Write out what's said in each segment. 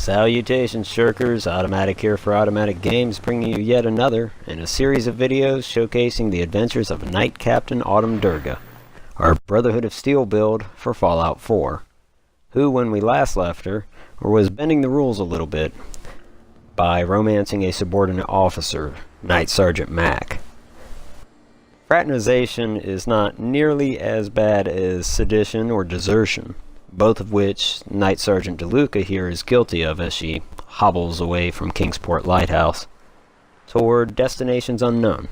Salutations, Shirkers. Automatic here for Automatic Games, bringing you yet another in a series of videos showcasing the adventures of Knight Captain Autumn Durga, our Brotherhood of Steel build for Fallout 4, who, when we last left her, was bending the rules a little bit by romancing a subordinate officer, Knight Sergeant Mac. Fraternization is not nearly as bad as sedition or desertion, both of which Knight Sergeant DeLuca here is guilty of as she hobbles away from Kingsport Lighthouse toward destinations unknown.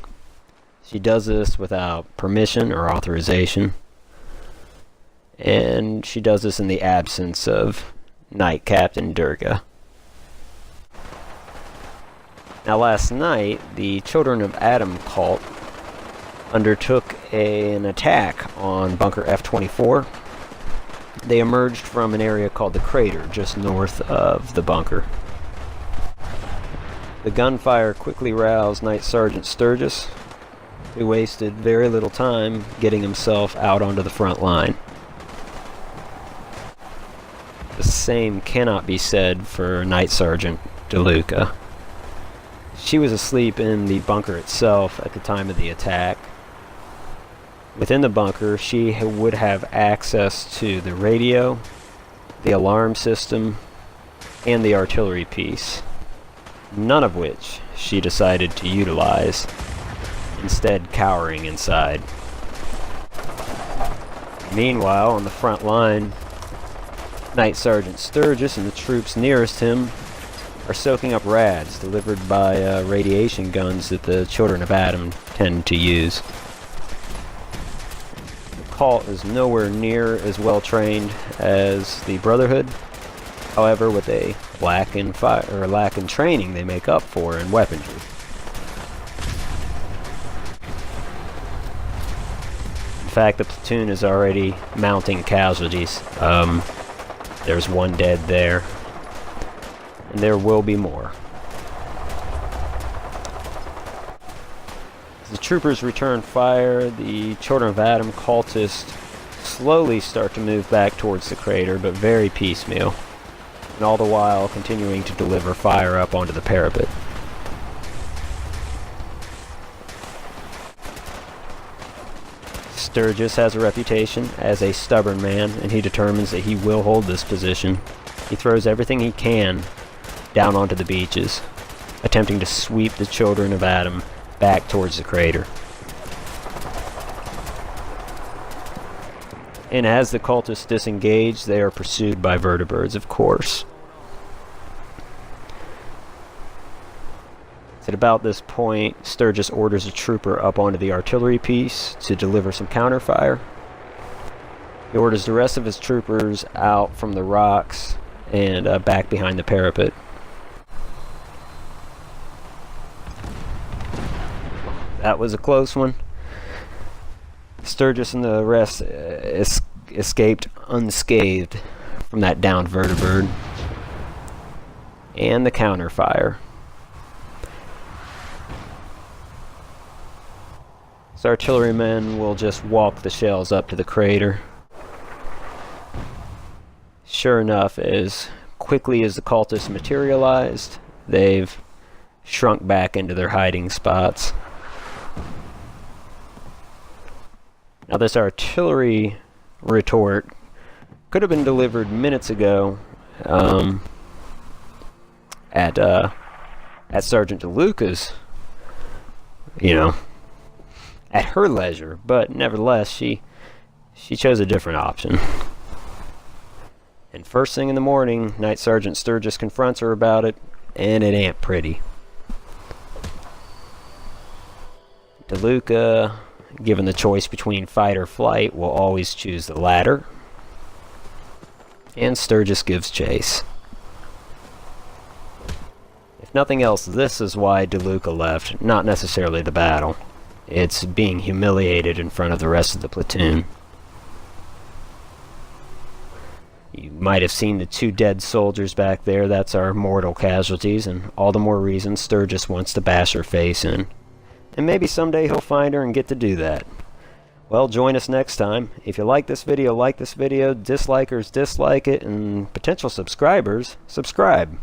She does this without permission or authorization, and she does this in the absence of Knight Captain Durga. Now, last night, the Children of Adam cult undertook an attack on Bunker F-24. They emerged from an area called the Crater, just north of the bunker. The gunfire quickly roused Knight Sergeant Sturgis, who wasted very little time getting himself out onto the front line. The same cannot be said for Knight Sergeant DeLuca. She was asleep in the bunker itself at the time of the attack. Within the bunker, she would have access to the radio, the alarm system, and the artillery piece, none of which she decided to utilize, instead cowering inside. Meanwhile, on the front line, Knight Sergeant Sturgis and the troops nearest him are soaking up rads delivered by radiation guns that the Children of Adam tend to use. Cult is nowhere near as well trained as the Brotherhood. However, with a lack in training, they make up for in weaponry. In fact, the platoon is already mounting casualties. There's one dead there, and there will be more. As the troopers return fire, the Children of Adam cultists slowly start to move back towards the crater, but very piecemeal, and all the while continuing to deliver fire up onto the parapet. Sturgis has a reputation as a stubborn man, and he determines that he will hold this position. He throws everything he can down onto the beaches, attempting to sweep the Children of Adam back towards the crater. And as the cultists disengage, they are pursued by vertibirds, of course. At about this point, Sturgis orders a trooper up onto the artillery piece to deliver some counterfire. He orders the rest of his troopers out from the rocks and back behind the parapet. That was a close one. Sturgis and the rest escaped unscathed from that downed vertibird. And the counterfire. So artillerymen will just walk the shells up to the crater. Sure enough, as quickly as the cultists materialized, they've shrunk back into their hiding spots. Now, this artillery retort could have been delivered minutes ago at Sergeant DeLuca's, at her leisure, but nevertheless, she chose a different option. And first thing in the morning, Knight Sergeant Sturgis confronts her about it, and it ain't pretty. DeLuca, given the choice between fight or flight, will always choose the latter, and Sturgis gives chase. If nothing else, this is why DeLuca left, not necessarily the battle. It's being humiliated in front of the rest of the platoon. You might have seen the 2 dead soldiers back there. That's our mortal casualties, and all the more reason Sturgis wants to bash her face in. And maybe someday he'll find her and get to do that. Well, join us next time. If you like this video, dislikers dislike it, and potential subscribers, subscribe.